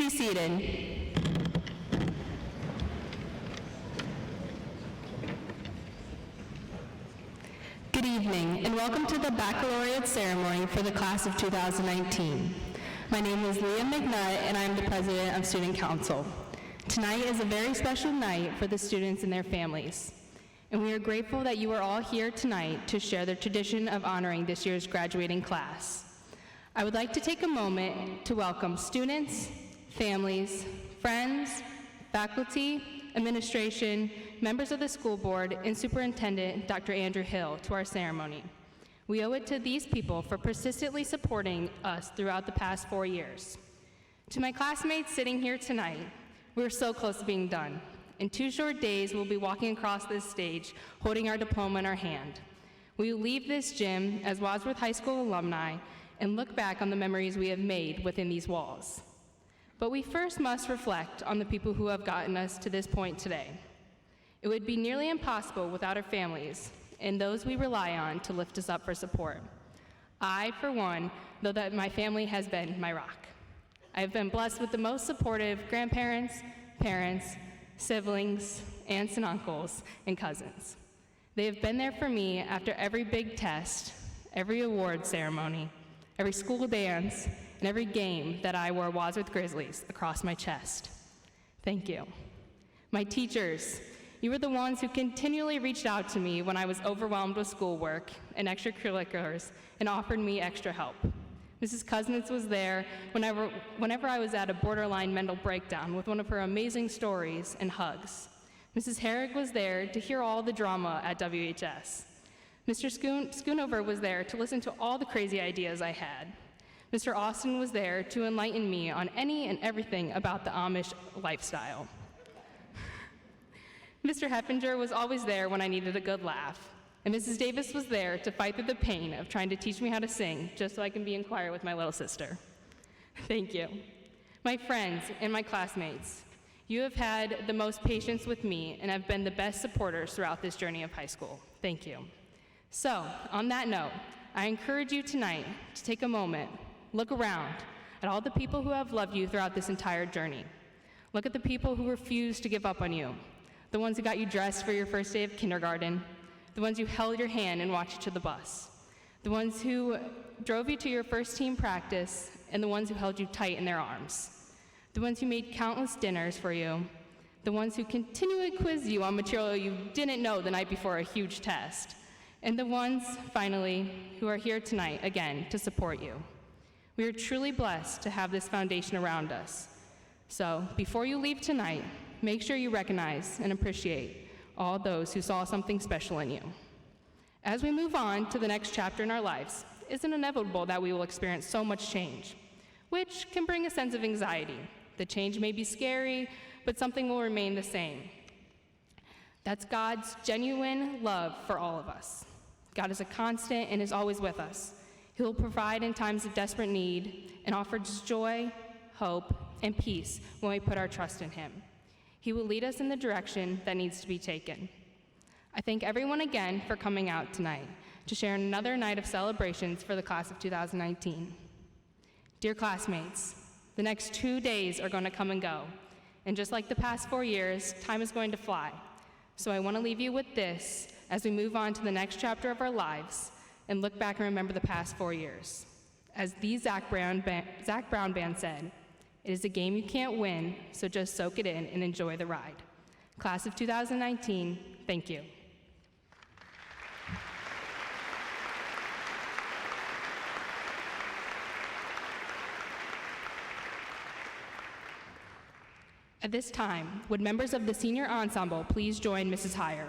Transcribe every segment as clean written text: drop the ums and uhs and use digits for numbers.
be seated. Good evening, and welcome to the baccalaureate ceremony for the class of 2019. My name is Leah McNutt, and I am the president of Student Council. Tonight is a very special night for the students and their families, and we are grateful that you are all here tonight to share the tradition of honoring this year's graduating class. I would like to take a moment to welcome students, families, friends, faculty, administration, members of the school board, and Superintendent Dr. Andrew Hill to our ceremony. We owe it to these people for persistently supporting us throughout the past 4 years. To my classmates sitting here tonight, we're so close to being done. In 2 short days, we'll be walking across this stage, holding our diploma in our hand. We will leave this gym as Wadsworth High School alumni and look back on the memories we have made within these walls. But we first must reflect on the people who have gotten us to this point today. It would be nearly impossible without our families and those we rely on to lift us up for support. I, for one, know that my family has been my rock. I have been blessed with the most supportive grandparents, parents, siblings, aunts and uncles, and cousins. They have been there for me after every big test, every award ceremony, every school dance, and every game that I wore Wadsworth Grizzlies across my chest. Thank you. My teachers, you were the ones who continually reached out to me when I was overwhelmed with schoolwork and extracurriculars and offered me extra help. Mrs. Cousins was there whenever I was at a borderline mental breakdown with one of her amazing stories and hugs. Mrs. Herrick was there to hear all the drama at WHS. Mr. Schoonover was there to listen to all the crazy ideas I had. Mr. Austin was there to enlighten me on any and everything about the Amish lifestyle. Mr. Heffinger was always there when I needed a good laugh. And Mrs. Davis was there to fight through the pain of trying to teach me how to sing just so I can be in choir with my little sister. Thank you. My friends and my classmates, you have had the most patience with me and have been the best supporters throughout this journey of high school. Thank you. So, on that note, I encourage you tonight to take a moment, look around at all the people who have loved you throughout this entire journey. Look at the people who refused to give up on you, the ones who got you dressed for your first day of kindergarten, the ones who held your hand and watched you to the bus, the ones who drove you to your first team practice, and the ones who held you tight in their arms, the ones who made countless dinners for you, the ones who continually quizzed you on material you didn't know the night before a huge test, and the ones, finally, who are here tonight, again, to support you. We are truly blessed to have this foundation around us. So, before you leave tonight, make sure you recognize and appreciate all those who saw something special in you. As we move on to the next chapter in our lives, it's inevitable that we will experience so much change, which can bring a sense of anxiety. The change may be scary, but something will remain the same. That's God's genuine love for all of us. God is a constant and is always with us. He will provide in times of desperate need and offers joy, hope, and peace when we put our trust in Him. He will lead us in the direction that needs to be taken. I thank everyone again for coming out tonight to share another night of celebrations for the class of 2019. Dear classmates, the next 2 days are going to come and go, and just like the past 4 years, time is going to fly. So I want to leave you with this as we move on to the next chapter of our lives and look back and remember the past 4 years. As the Zac Brown Band said, "It is a game you can't win, so just soak it in and enjoy the ride." Class of 2019, thank you. At this time, would members of the senior ensemble please join Mrs. Heyer?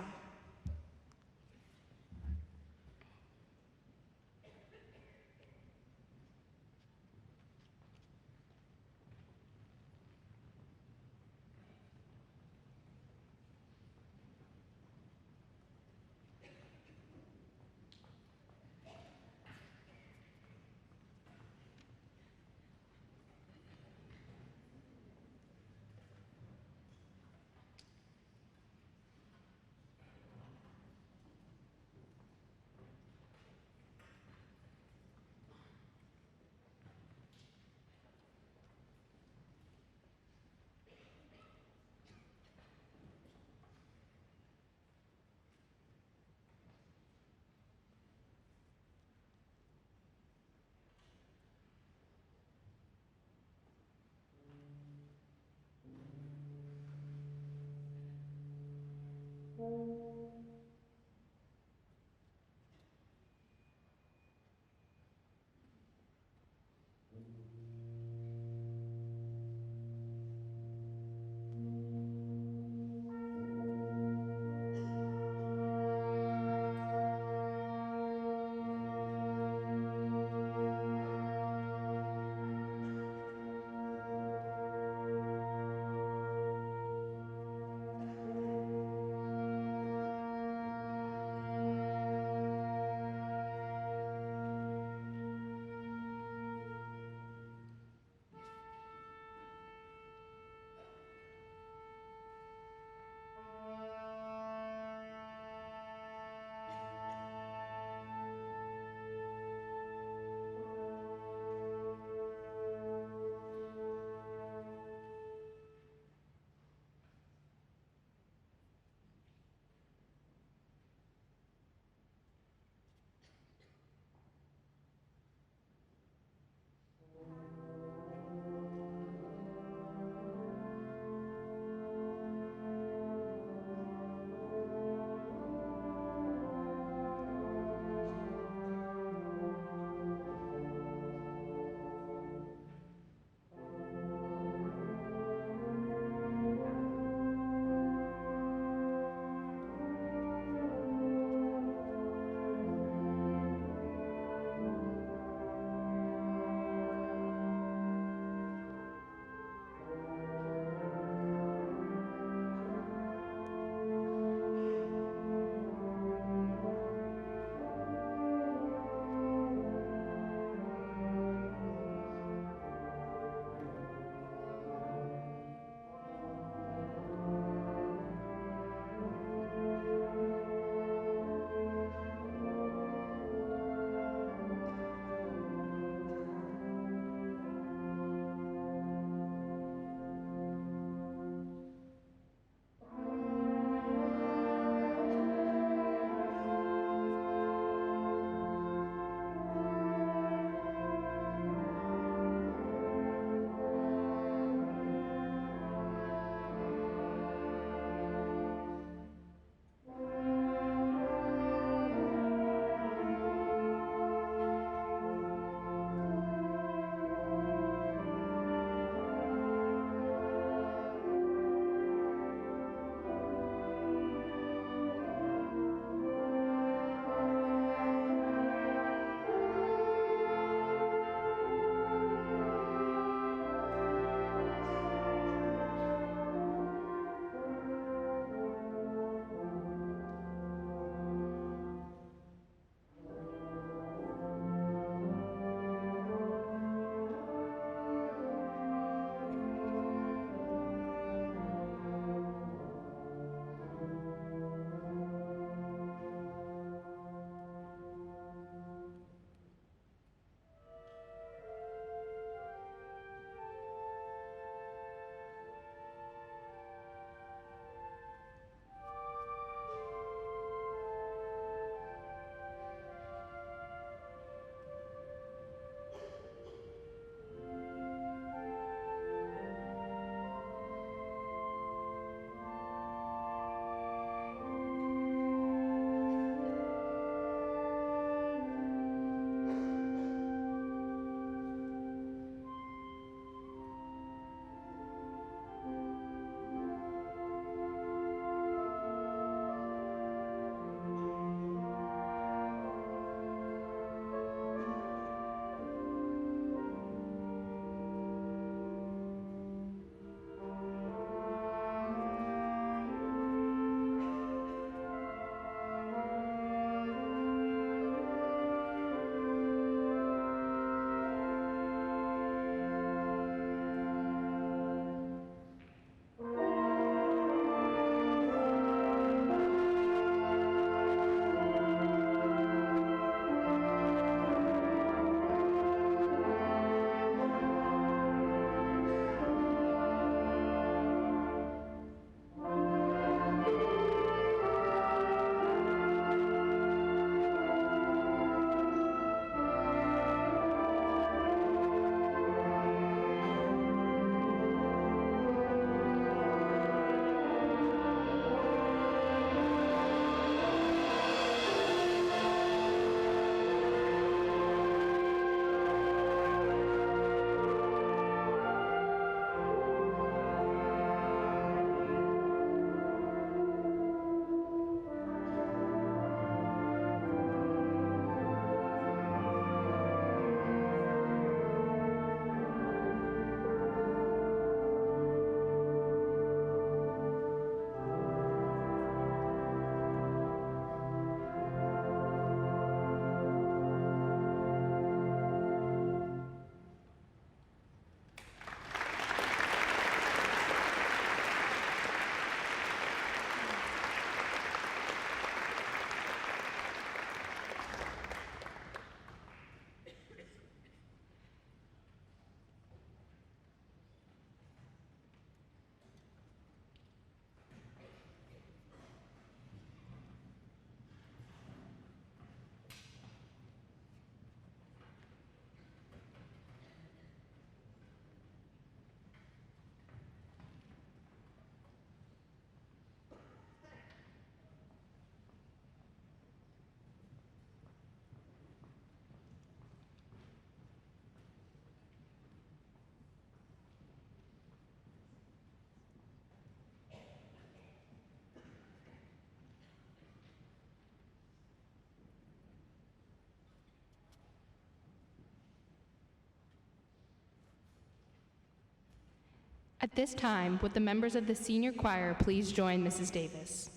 At this time, would the members of the senior choir please join Mrs. Davis?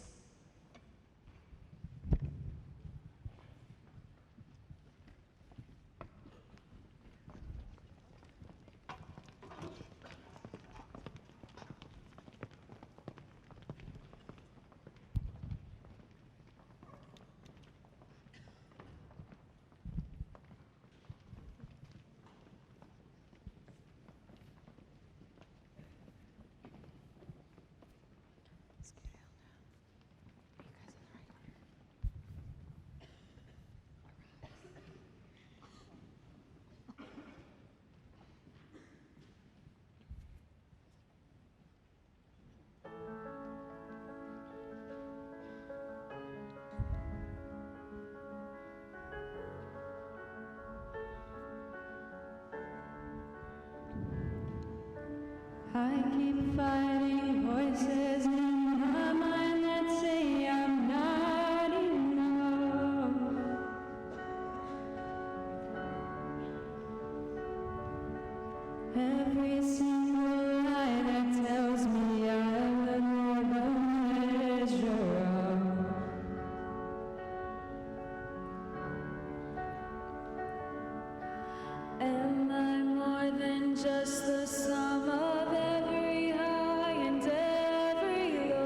I keep fighting voices in my mind that say I'm not enough. Every single lie that tells me I would more than measure up. Am I more than just the sum of every high and every low?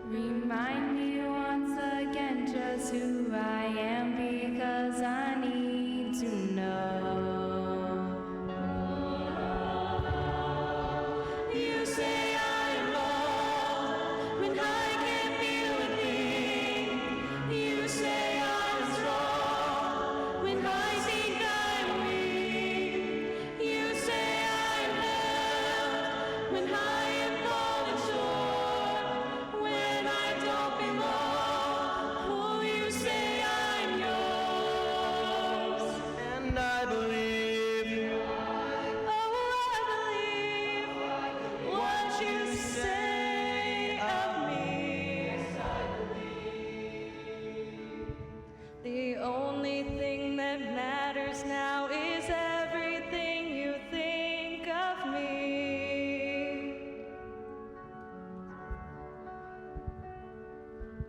Remind me once again just who I am, because I need to know. You say I am lost when I can't feel a thing. You say I'm strong when I think I'm weak. You say I'm held when I am falling short, when I don't belong. Oh, you say I'm yours, and I believe. Oh, I believe what you say of me. The only thing that matters now is everything you think of me.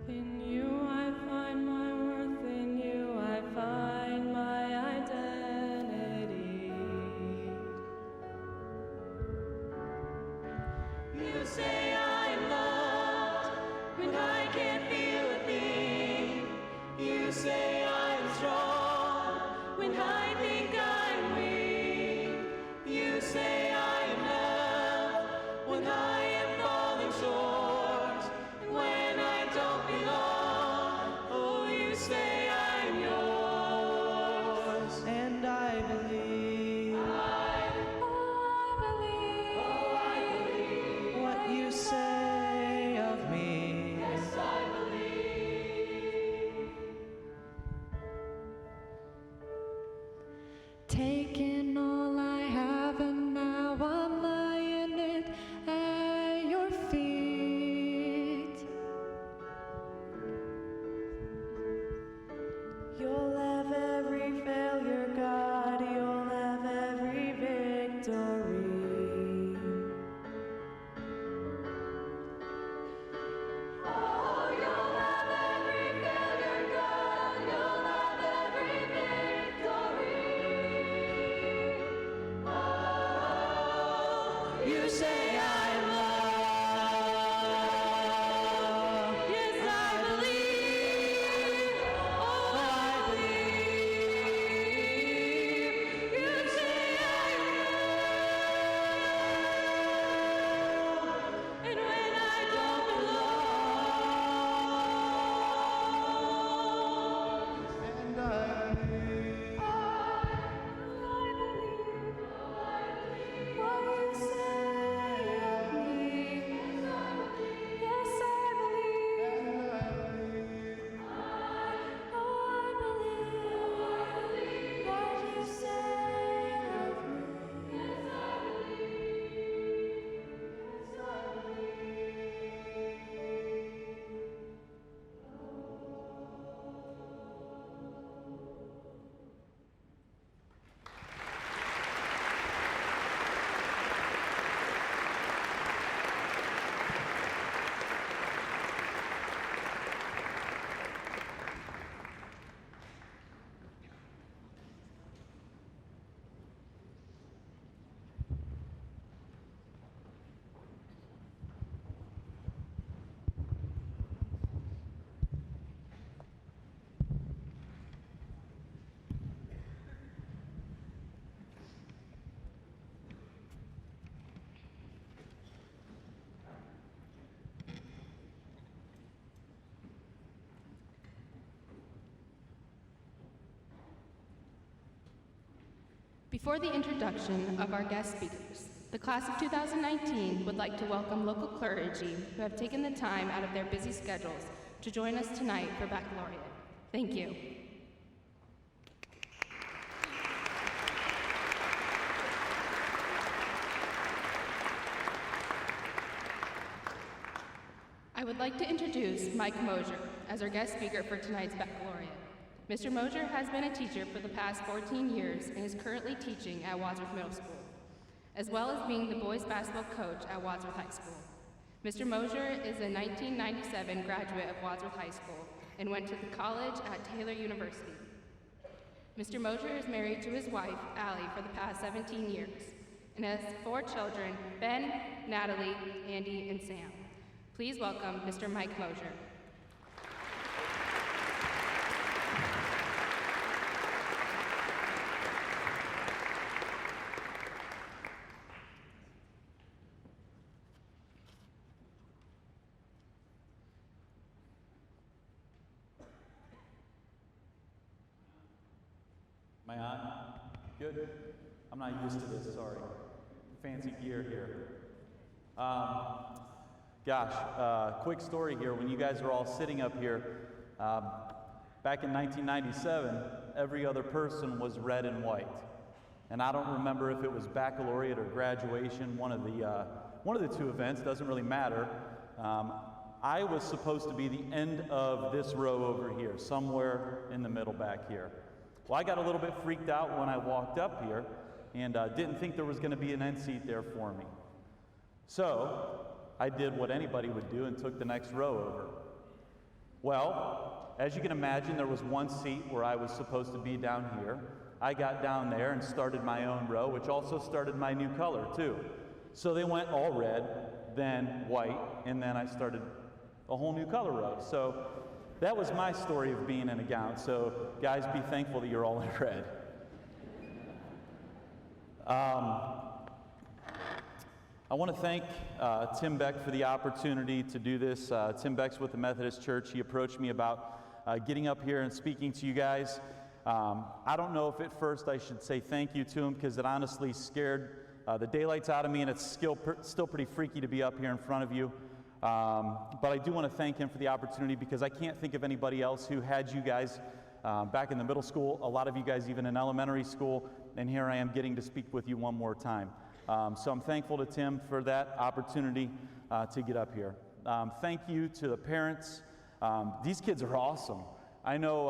In you I find my worth, in you I find my identity. You say I'm loved when I can't feel a thing. You say I'm strong when I think I'm weak. You say I'm held when I am falling short, and when I don't belong. Oh, you say I'm yours, and I believe. I believe what you say of me. Yes, I believe. Taking all I have, and now I'm laying it at your feet. You'll have every failure, God. You'll have every victory. Oh, you'll have every failure, God. You'll have every victory. Oh, you say I'm loved. Yes, I believe. Oh, I believe. You say I'm loved, and when I don't belong. And I believe. I believe what you say of me. Before the introduction of our guest speakers, the class of 2019 would like to welcome local clergy who have taken the time out of their busy schedules to join us tonight for Baccalaureate. Thank you. I would like to introduce Mike Mosier as our guest speaker for tonight's Baccalaureate. Mr. Mosier has been a teacher for the past 14 years and is currently teaching at Wadsworth Middle School, as well as being the boys basketball coach at Wadsworth High School. Mr. Mosier is a 1997 graduate of Wadsworth High School and went to college at Taylor University. Mr. Mosier is married to his wife, Allie, for the past 17 years and has 4 children, Ben, Natalie, Andy, and Sam. Please welcome Mr. Mike Mosier. Am I on? Good. I'm not used to this, sorry. Fancy gear here. Quick story here. When you guys are all sitting up here, back in 1997, every other person was red and white. And I don't remember if it was baccalaureate or graduation, one of the 2 events, doesn't really matter. I was supposed to be the end of this row over here, somewhere in the middle back here. Well, I got a little bit freaked out when I walked up here and didn't think there was going to be an end seat there for me. So I did what anybody would do and took the next row over. Well, as you can imagine, there was one seat where I was supposed to be down here. I got down there and started my own row, which also started my new color too. So they went all red, then white, and then I started a whole new color row. So that was my story of being in a gown. So guys, be thankful that you're all in red. I want to thank Tim Beck for the opportunity to do this. Tim Beck's with the Methodist Church. He approached me about getting up here and speaking to you guys. I don't know if at first I should say thank you to him, because it honestly scared the daylights out of me, and it's still pretty freaky to be up here in front of you. But I do want to thank him for the opportunity, because I can't think of anybody else who had you guys back in the middle school, a lot of you guys even in elementary school, and here I am getting to speak with you one more time. So I'm thankful to Tim for that opportunity to get up here. Thank you to the parents. These kids are awesome. I know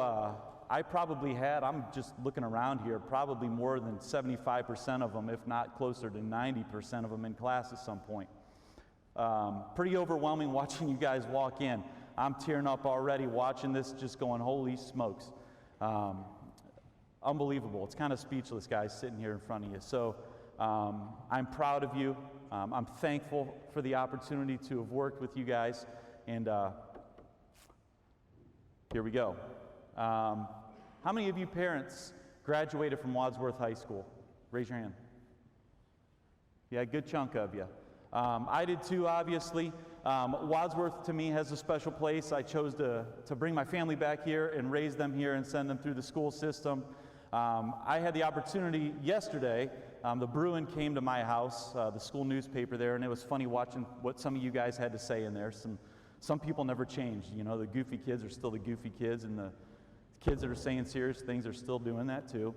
I probably had, I'm just looking around here, probably more than 75% of them, if not closer to 90% of them in class at some point. Pretty overwhelming watching you guys walk in. I'm tearing up already watching this, just going, holy smokes. Unbelievable. It's kind of speechless, guys, sitting here in front of you. So I'm proud of you. I'm thankful for the opportunity to have worked with you guys. And here we go. How many of you parents graduated from Wadsworth High School? Raise your hand. Yeah, a good chunk of you. I did too, obviously. Wadsworth, to me, has a special place. I chose to bring my family back here and raise them here and send them through the school system. I had the opportunity yesterday. The Bruin came to my house, the school newspaper there, and it was funny watching what some of you guys had to say in there. Some people never changed. You know, the goofy kids are still the goofy kids, and the kids that are saying serious things are still doing that too.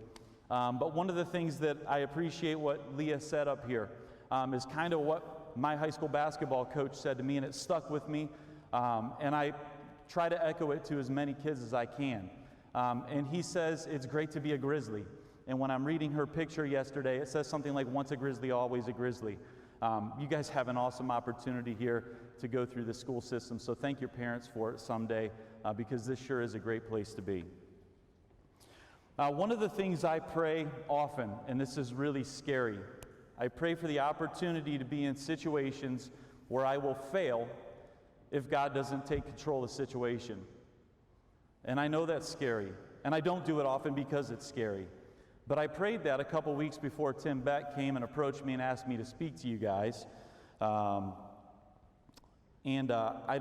But one of the things that I appreciate what Leah said up here is kind of what my high school basketball coach said to me, and it stuck with me, and I try to echo it to as many kids as I can. And he says, it's great to be a Grizzly. And when I'm reading her picture yesterday, it says something like, once a Grizzly, always a Grizzly. You guys have an awesome opportunity here to go through the school system, so thank your parents for it someday, because this sure is a great place to be. One of the things I pray often, and this is really scary, I pray for the opportunity to be in situations where I will fail if God doesn't take control of the situation. And I know that's scary, and I don't do it often because it's scary. But I prayed that a couple weeks before Tim Beck came and approached me and asked me to speak to you guys. I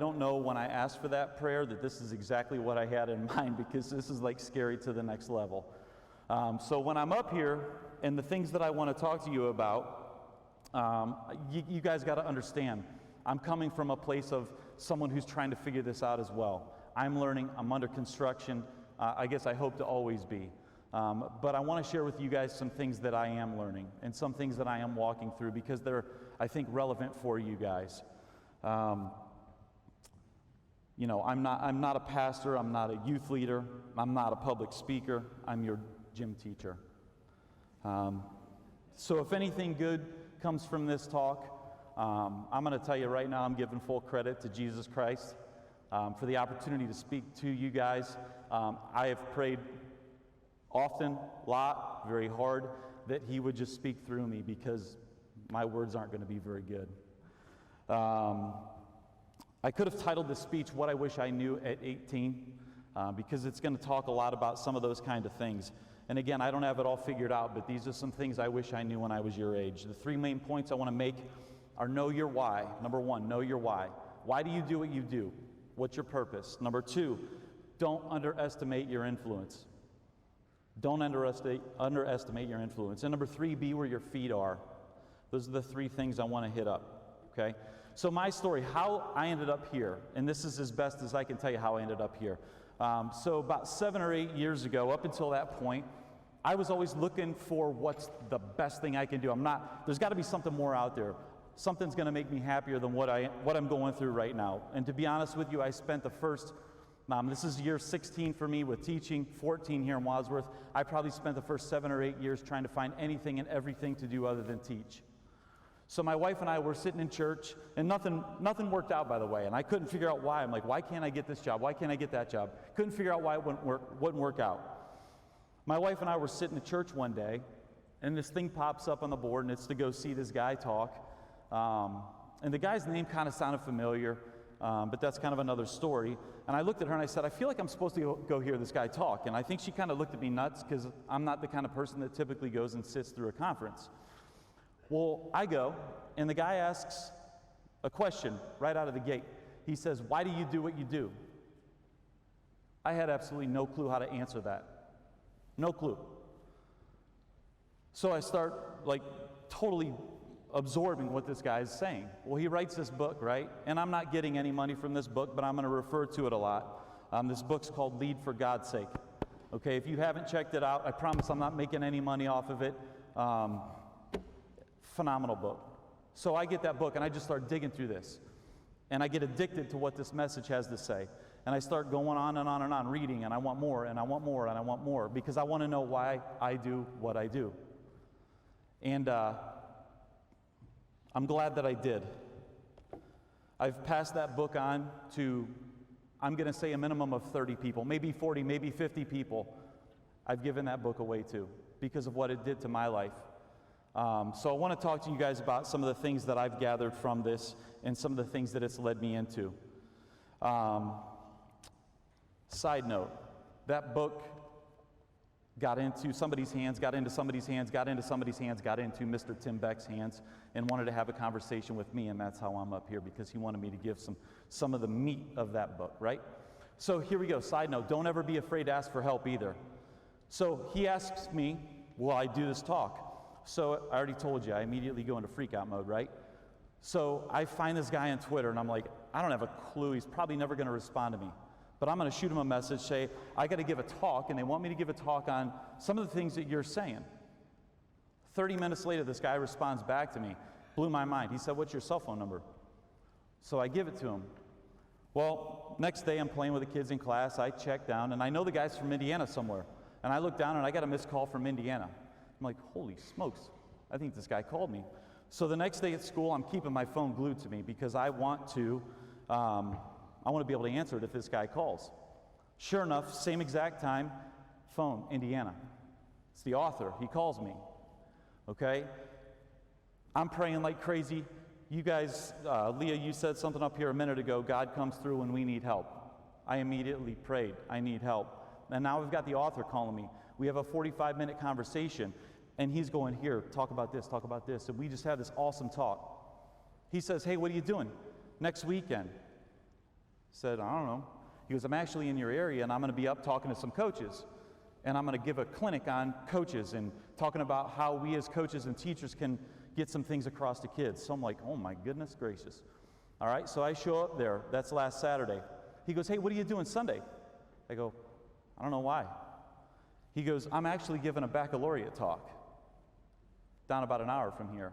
don't know when I asked for that prayer that this is exactly what I had in mind, because this is like scary to the next level. So when I'm up here And the things that I want to talk to you about, you guys got to understand, I'm coming from a place of someone who's trying to figure this out as well. I'm learning, I'm under construction, I guess I hope to always be. But I want to share with you guys some things that I am learning and some things that I am walking through because they're, I think, relevant for you guys. You know, I'm not a pastor, I'm not a youth leader, I'm not a public speaker, I'm your gym teacher. So if anything good comes from this talk, I'm going to tell you right now, I'm giving full credit to Jesus Christ for the opportunity to speak to you guys. I have prayed often, a lot, very hard, that he would just speak through me because my words aren't going to be very good. I could have titled this speech, What I Wish I Knew at 18, because it's going to talk a lot about some of those kind of things. And again, I don't have it all figured out, but these are some things I wish I knew when I was your age. The three main points I want to make are know your why. Number one, know your why. Why do you do what you do? What's your purpose? Number two, don't underestimate your influence. Don't underestimate your influence. And number three, be where your feet are. Those are the three things I want to hit up, okay? So my story, how I ended up here, and this is as best as I can tell you how I ended up here. So about 7 or 8 years ago, up until that point, I was always looking for what's the best thing I can do. There's got to be something more out there. Something's going to make me happier than what I'm going through right now. And to be honest with you, I spent the first, this is year 16 for me with teaching, 14 here in Wadsworth. I probably spent the first 7 or 8 years trying to find anything and everything to do other than teach. So my wife and I were sitting in church, and nothing worked out, by the way, and I couldn't figure out why. I'm like, why can't I get this job? Why can't I get that job? Couldn't figure out why it wouldn't work out. My wife and I were sitting in church one day, and this thing pops up on the board, and it's to go see this guy talk. And the guy's name kind of sounded familiar, but that's kind of another story. And I looked at her and I said, I feel like I'm supposed to go hear this guy talk. And I think she kind of looked at me nuts because I'm not the kind of person that typically goes and sits through a conference. Well, I go, and the guy asks a question right out of the gate. He says, why do you do what you do? I had absolutely no clue how to answer that. No clue. So I start, totally absorbing what this guy is saying. Well, he writes this book, right? And I'm not getting any money from this book, but I'm going to refer to it a lot. This book's called Lead for God's Sake. Okay, if you haven't checked it out, I promise I'm not making any money off of it. Phenomenal book. So I get that book and I just start digging through this. And I get addicted to what this message has to say. And I start going on and on and on, reading, and I want more, and I want more, and I want more, because I want to know why I do what I do. And I'm glad that I did. I've passed that book on to, I'm going to say a minimum of 30 people, maybe 40, maybe 50 people I've given that book away to because of what it did to my life. So I want to talk to you guys about some of the things that I've gathered from this and some of the things that it's led me into. Side note, that book got into somebody's hands, got into somebody's hands, got into somebody's hands, got into Mr. Tim Beck's hands, and wanted to have a conversation with me, and that's how I'm up here, because he wanted me to give some of the meat of that book, right? So here we go, side note, don't ever be afraid to ask for help either. So he asks me, will I do this talk? So I already told you, I immediately go into freak out mode, right? So I find this guy on Twitter, and I'm like, I don't have a clue, he's probably never going to respond to me. But I'm going to shoot him a message, say, I got to give a talk, and they want me to give a talk on some of the things that you're saying. 30 minutes later, this guy responds back to me. Blew my mind. He said, what's your cell phone number? So I give it to him. Well, next day I'm playing with the kids in class. I check down, and I know the guy's from Indiana somewhere. And I look down, and I got a missed call from Indiana. I'm like, holy smokes, I think this guy called me. So the next day at school, I'm keeping my phone glued to me because I want to be able to answer it if this guy calls. Sure enough, same exact time, phone, Indiana. It's the author. He calls me. Okay? I'm praying like crazy. You guys, Leah, you said something up here a minute ago, God comes through when we need help. I immediately prayed, I need help. And now we've got the author calling me. We have a 45-minute conversation, and he's going, here, talk about this, and we just had this awesome talk. He says, hey, what are you doing next weekend? I said, I don't know. He goes, I'm actually in your area, and I'm going to be up talking to some coaches. and I'm going to give a clinic on coaches and talking about how we as coaches and teachers can get some things across to kids. So I'm like, oh my goodness gracious. All right, so I show up there. That's last Saturday. He goes, hey, what are you doing Sunday? I go, I don't know why. He goes, I'm actually giving a baccalaureate talk down about an hour from here.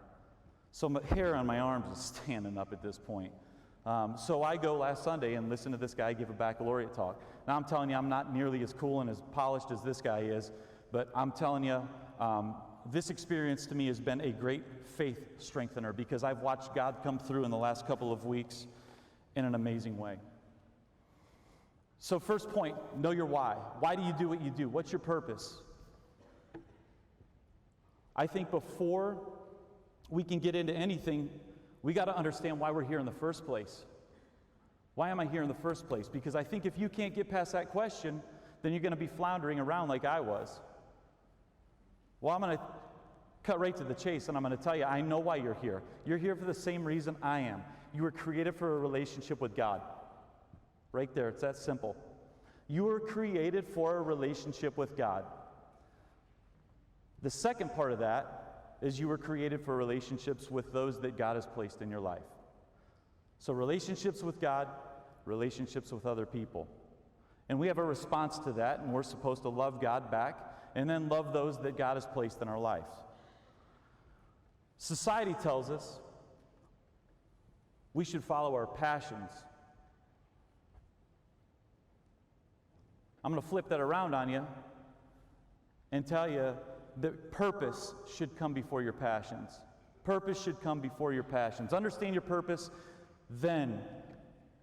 So my hair on my arms is standing up at this point. So I go last Sunday and listen to this guy give a baccalaureate talk. Now I'm telling you, I'm not nearly as cool and as polished as this guy is, but I'm telling you, this experience to me has been a great faith strengthener because I've watched God come through in the last couple of weeks in an amazing way. So first point, know your why. Why do you do what you do? What's your purpose? I think before we can get into anything, we got to understand why we're here in the first place. Why am I here in the first place? Because I think if you can't get past that question, then you're going to be floundering around like I was. Well, I'm going to cut right to the chase, and I'm going to tell you, I know why you're here. You're here for the same reason I am. You were created for a relationship with God. Right there, it's that simple. You were created for a relationship with God. The second part of that is you were created for relationships with those that God has placed in your life. So relationships with God, relationships with other people. And we have a response to that, and we're supposed to love God back and then love those that God has placed in our life. Society tells us we should follow our passions. I'm going to flip that around on you and tell you that purpose should come before your passions. Purpose should come before your passions. Understand your purpose, then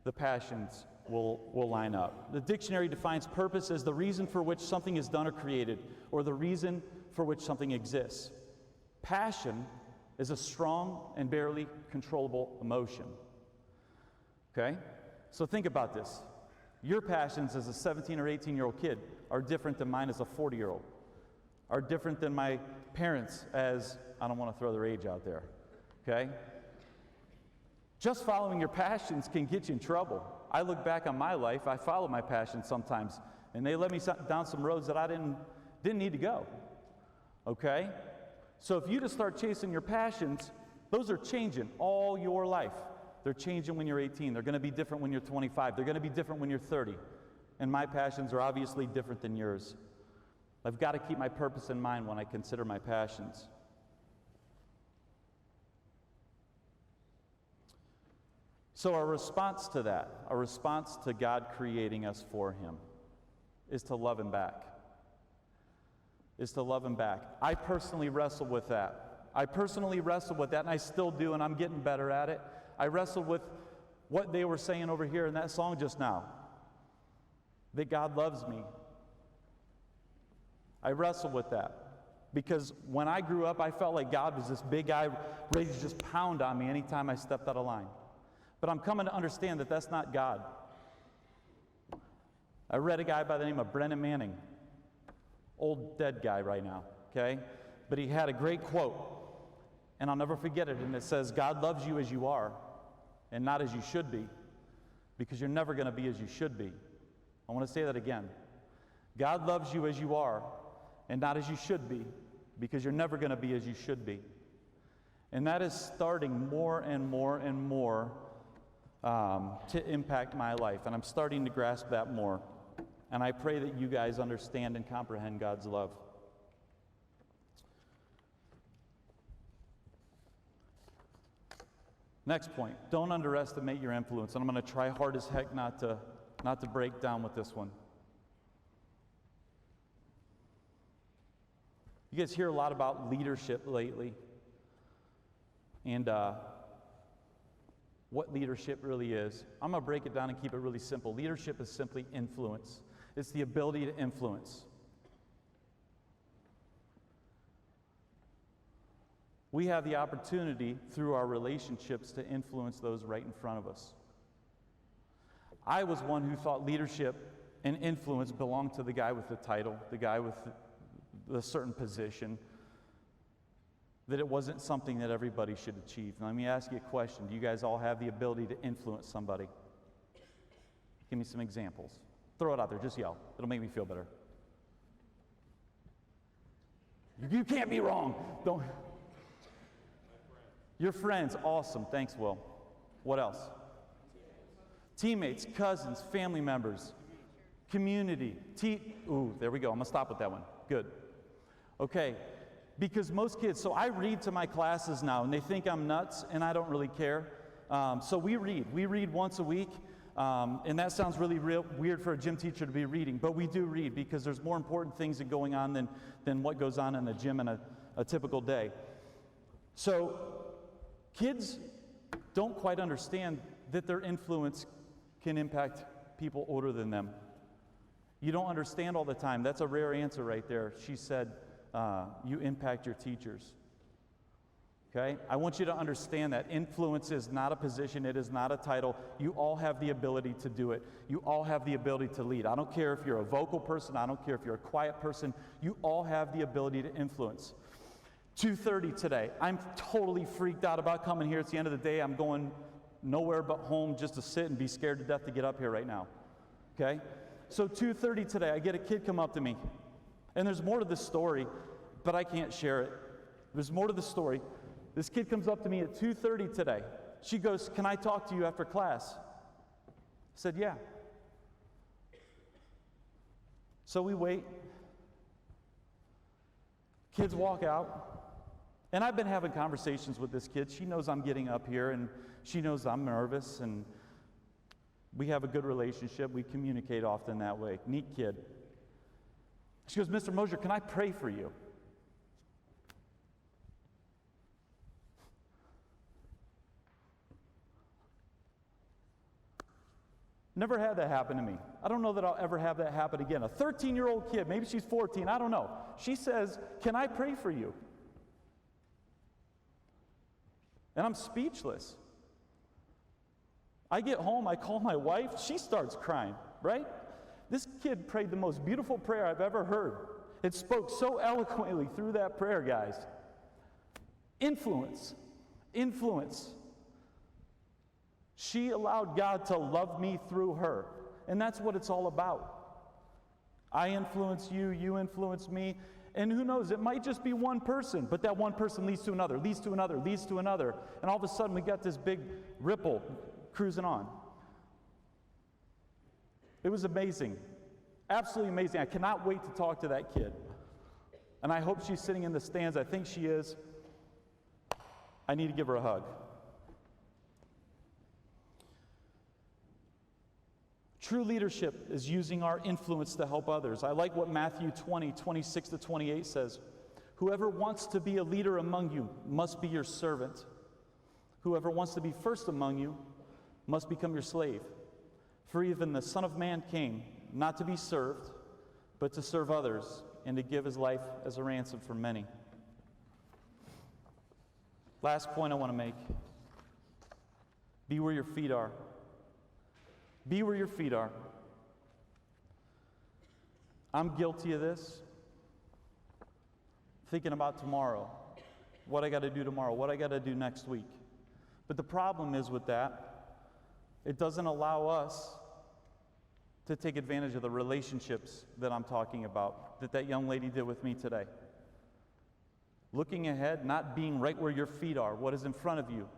the passions will line up. The dictionary defines purpose as the reason for which something is done or created, or the reason for which something exists. Passion is a strong and barely controllable emotion. Okay? So think about this. Your passions as a 17 or 18-year-old kid are different than mine as a 40-year-old, are different than my parents as, I don't want to throw their age out there, okay? Just following your passions can get you in trouble. I look back on my life, I follow my passions sometimes, and they led me down some roads that I didn't need to go, okay? So if you just start chasing your passions, those are changing all your life. They're changing when you're 18. They're going to be different when you're 25. They're going to be different when you're 30. And my passions are obviously different than yours. I've got to keep my purpose in mind when I consider my passions. So our response to that, our response to God creating us for Him, is to love Him back. Is to love Him back. I personally wrestle with that. And I still do, and I'm getting better at it. I wrestled with what they were saying over here in that song just now, that God loves me. I wrestled with that because when I grew up, I felt like God was this big guy ready to just pound on me anytime I stepped out of line. But I'm coming to understand that that's not God. I read a guy by the name of Brennan Manning, old dead guy right now, okay? But he had a great quote, and I'll never forget it, and it says, God loves you as you are, and not as you should be, because you're never going to be as you should be. I want to say that again. God loves you as you are, and not as you should be, because you're never going to be as you should be. And that is starting more and more and more to impact my life, and I'm starting to grasp that more. And I pray that you guys understand and comprehend God's love. Next point, don't underestimate your influence. And I'm going to try hard as heck not to break down with this one. You guys hear a lot about leadership lately. And what leadership really is. I'm going to break it down and keep it really simple. Leadership is simply influence. It's the ability to influence. We have the opportunity through our relationships to influence those right in front of us. I was one who thought leadership and influence belonged to the guy with the title, the guy with the certain position, that it wasn't something that everybody should achieve. Now, let me ask you a question. Do you guys all have the ability to influence somebody? Give me some examples. Throw it out there. Just yell. It'll make me feel better. You can't be wrong. Don't. Your friends, awesome. Thanks, Will. What else? Teammates, cousins, family members, community. Ooh, there we go. I'm going to stop with that one. Good. Okay. Because most kids, so I read to my classes now, and they think I'm nuts, and I don't really care. So we read. We read once a week, and that sounds really weird for a gym teacher to be reading, but we do read because there's more important things that going on than what goes on in a gym in a typical day. So kids don't quite understand that their influence can impact people older than them. You don't understand all the time. That's a rare answer right there. She said, you impact your teachers. Okay? I want you to understand that influence is not a position, it is not a title. You all have the ability to do it. You all have the ability to lead. I don't care if you're a vocal person, I don't care if you're a quiet person, you all have the ability to influence. 2:30 today. I'm totally freaked out about coming here. It's the end of the day. I'm going nowhere but home just to sit and be scared to death to get up here right now. Okay? So 2:30 today, I get a kid come up to me. And there's more to this story, but I can't share it. There's more to the story. This kid comes up to me at 2:30 today. She goes, "Can I talk to you after class?" I said, "Yeah." So we wait. Kids walk out. And I've been having conversations with this kid. She knows I'm getting up here, and she knows I'm nervous, and we have a good relationship. We communicate often that way. Neat kid. She goes, "Mr. Mosier, can I pray for you?" Never had that happen to me. I don't know that I'll ever have that happen again. A 13-year-old kid, maybe she's 14, I don't know. She says, "Can I pray for you?" And I'm speechless. I get home, I call my wife, she starts crying, right? This kid prayed the most beautiful prayer I've ever heard. It spoke so eloquently through that prayer, guys. Influence. Influence. She allowed God to love me through her. And that's what it's all about. I influence you, you influence me. And who knows, it might just be one person, but that one person leads to another, leads to another, leads to another. And all of a sudden we got this big ripple cruising on. It was amazing. Absolutely amazing. I cannot wait to talk to that kid. And I hope she's sitting in the stands. I think she is. I need to give her a hug. True leadership is using our influence to help others. I like what Matthew 20:26-28 says. Whoever wants to be a leader among you must be your servant. Whoever wants to be first among you must become your slave. For even the Son of Man came, not to be served, but to serve others, and to give his life as a ransom for many. Last point I want to make. Be where your feet are. Be where your feet are. I'm guilty of this. Thinking about tomorrow, what I got to do tomorrow, what I got to do next week. But the problem is with that, it doesn't allow us to take advantage of the relationships that I'm talking about, that young lady did with me today. Looking ahead, not being right where your feet are, what is in front of you.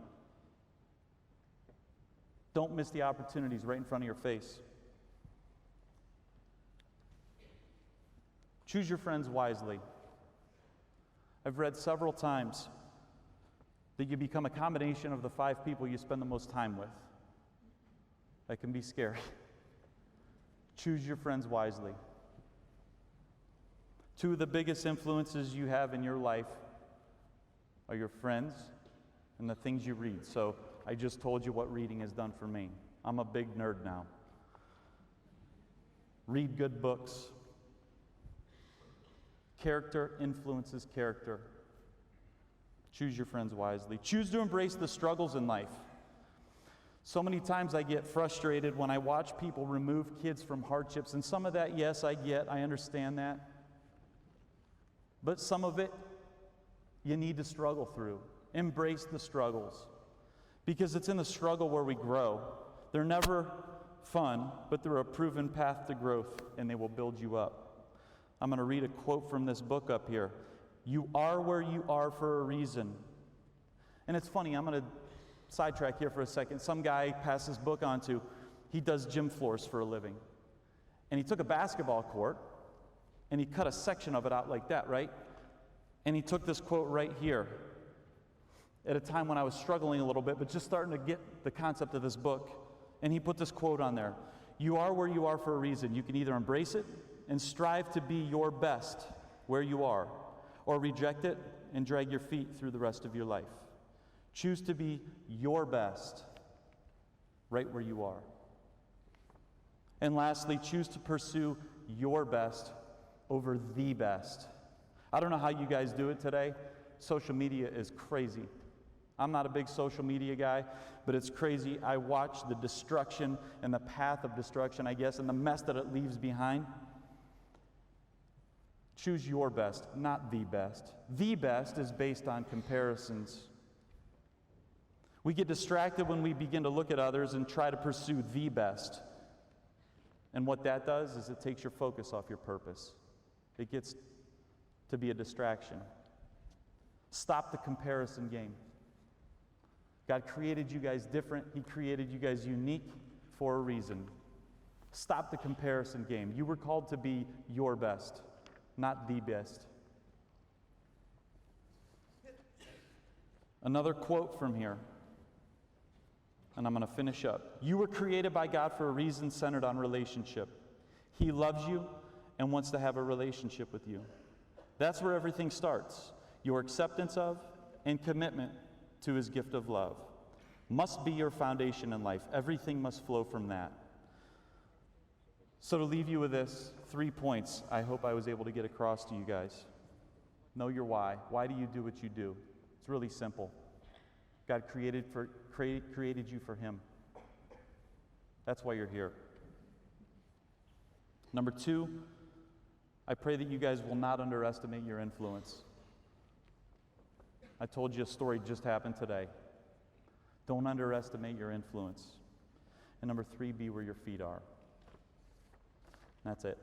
Don't miss the opportunities right in front of your face. Choose your friends wisely. I've read several times that you become a combination of the 5 people you spend the most time with. That can be scary. Choose your friends wisely. 2 of the biggest influences you have in your life are your friends and the things you read. So I just told you what reading has done for me. I'm a big nerd now. Read good books. Character influences character. Choose your friends wisely. Choose to embrace the struggles in life. So many times I get frustrated when I watch people remove kids from hardships, and some of that, yes, I understand that. But some of it, you need to struggle through. Embrace the struggles. Because it's in the struggle where we grow. They're never fun, but they're a proven path to growth, and they will build you up. I'm going to read a quote from this book up here. You are where you are for a reason. And it's funny, I'm going to sidetrack here for a second. Some guy passed his book on to, he does gym floors for a living. And he took a basketball court and he cut a section of it out like that, right? And he took this quote right here at a time when I was struggling a little bit, but just starting to get the concept of this book. And he put this quote on there. You are where you are for a reason. You can either embrace it and strive to be your best where you are, or reject it and drag your feet through the rest of your life. Choose to be your best right where you are. And lastly, choose to pursue your best over the best. I don't know how you guys do it today. Social media is crazy. I'm not a big social media guy, but it's crazy. I watch the destruction and the path of destruction, I guess, and the mess that it leaves behind. Choose your best, not the best. The best is based on comparisons. We get distracted when we begin to look at others and try to pursue the best. And what that does is it takes your focus off your purpose. It gets to be a distraction. Stop the comparison game. God created you guys different. He created you guys unique for a reason. Stop the comparison game. You were called to be your best, not the best. Another quote from here, and I'm going to finish up. You were created by God for a reason centered on relationship. He loves you and wants to have a relationship with you. That's where everything starts. Your acceptance of and commitment to His gift of love must be your foundation in life. Everything must flow from that. So to leave you with this, 3 points I hope I was able to get across to you guys. Know your why. Why do you do what you do? It's really simple. God created you for Him. That's why you're here. Number 2, I pray that you guys will not underestimate your influence. I told you a story just happened today. Don't underestimate your influence. And number 3, be where your feet are. That's it.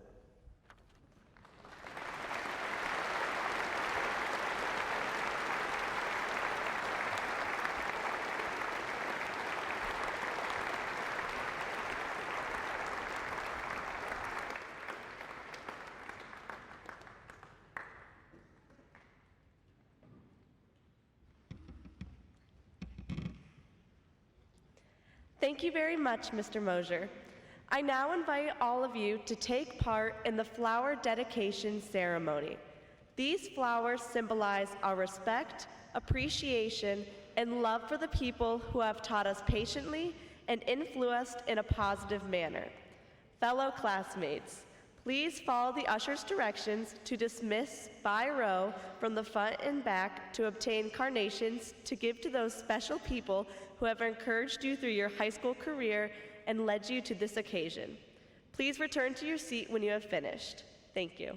Thank you very much, Mr. Mosier. I now invite all of you to take part in the flower dedication ceremony. These flowers symbolize our respect, appreciation, and love for the people who have taught us patiently and influenced in a positive manner. Fellow classmates, please follow the usher's directions to dismiss by row from the front and back to obtain carnations to give to those special people who have encouraged you through your high school career and led you to this occasion. Please return to your seat when you have finished. Thank you.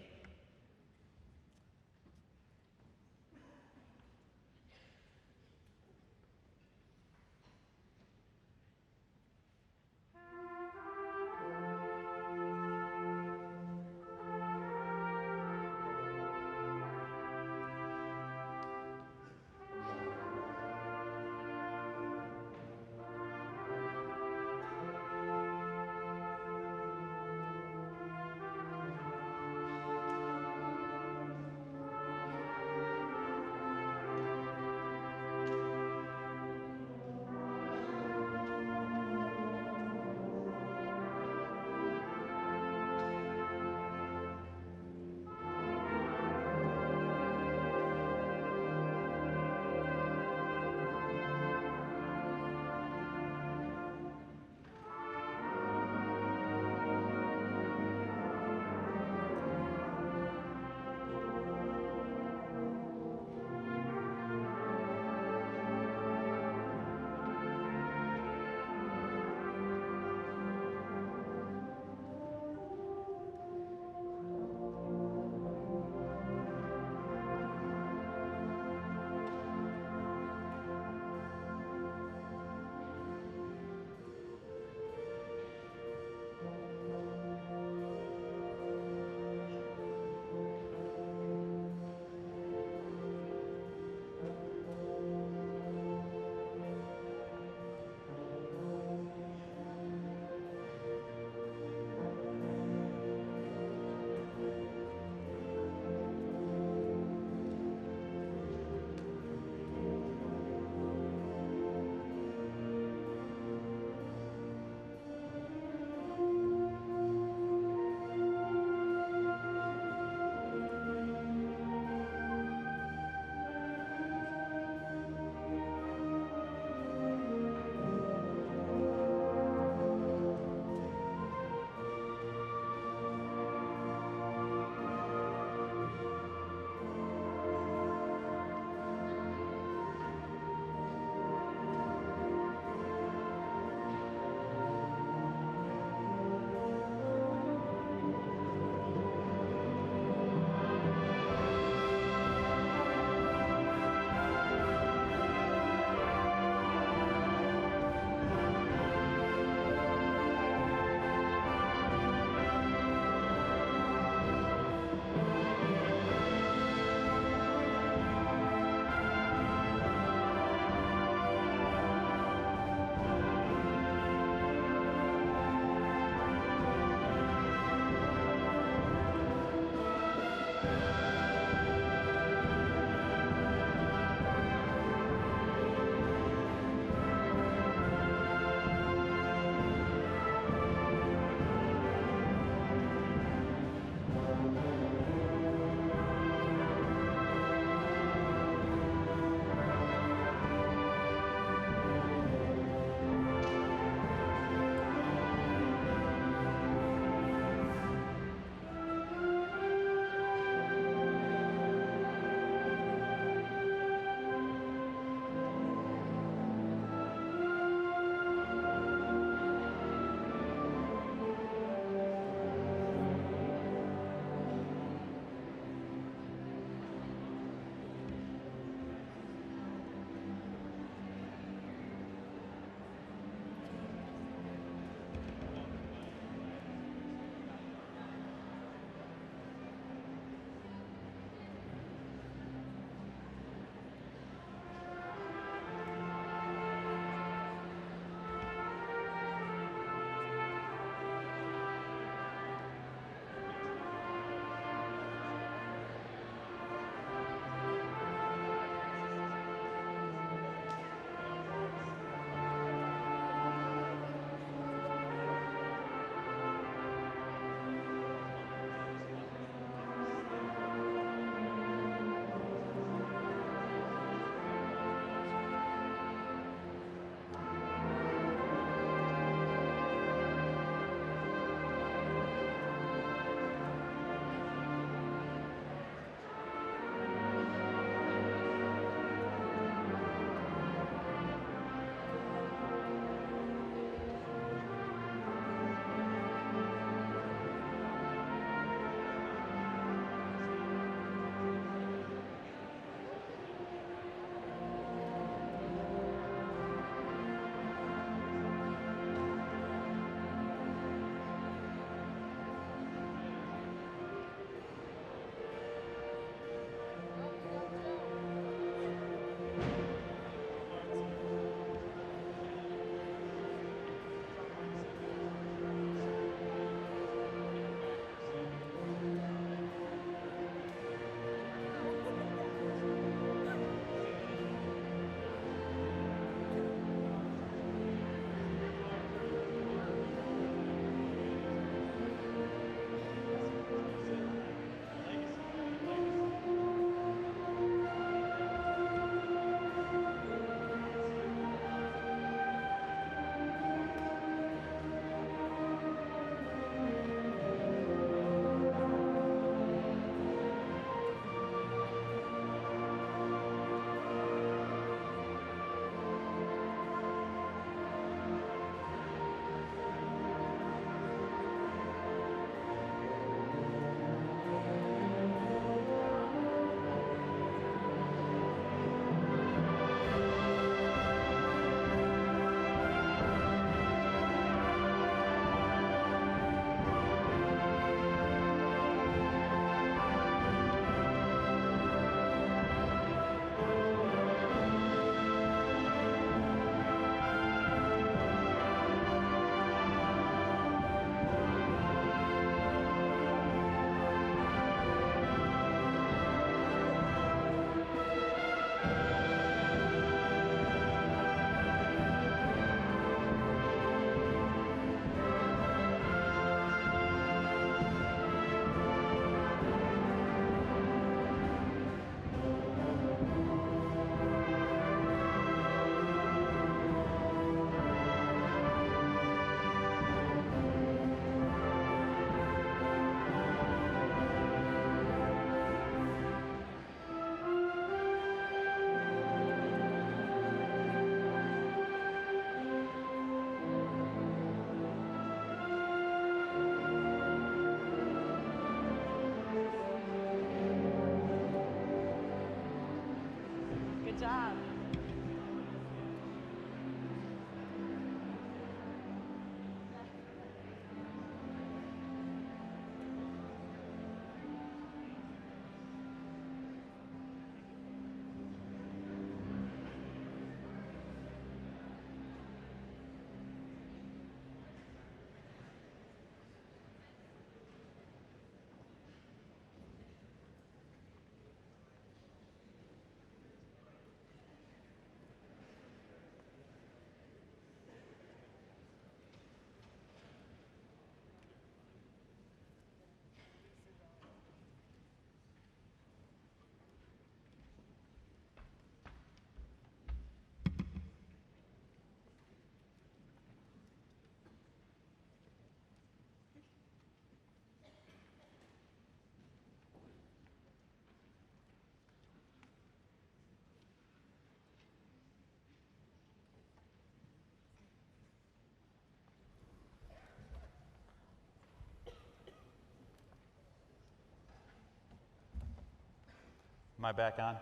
I back on?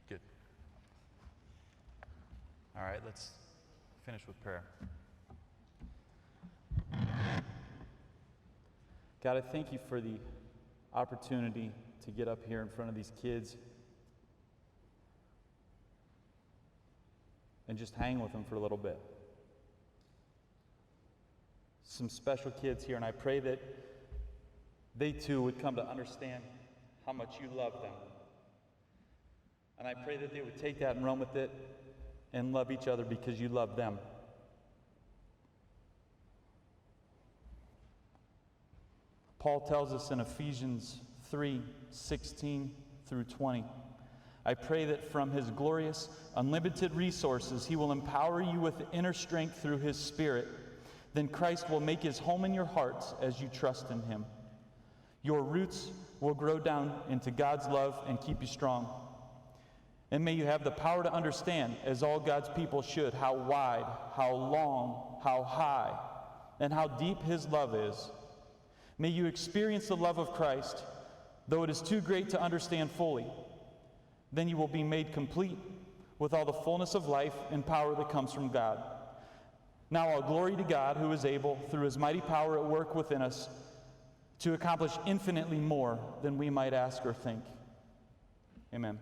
Good. All right, let's finish with prayer. God, I thank you for the opportunity to get up here in front of these kids and just hang with them for a little bit. Some special kids here, and I pray that they too would come to understand how much you love them. And I pray that they would take that and run with it and love each other because you love them. Paul tells us in Ephesians 3:16 through 20, I pray that from his glorious, unlimited resources, he will empower you with inner strength through his Spirit. Then Christ will make his home in your hearts as you trust in him. Your roots will grow down into God's love and keep you strong. And may you have the power to understand, as all God's people should, how wide, how long, how high, and how deep his love is. May you experience the love of Christ, though it is too great to understand fully. Then you will be made complete with all the fullness of life and power that comes from God. Now all glory to God, who is able, through his mighty power at work within us, to accomplish infinitely more than we might ask or think. Amen.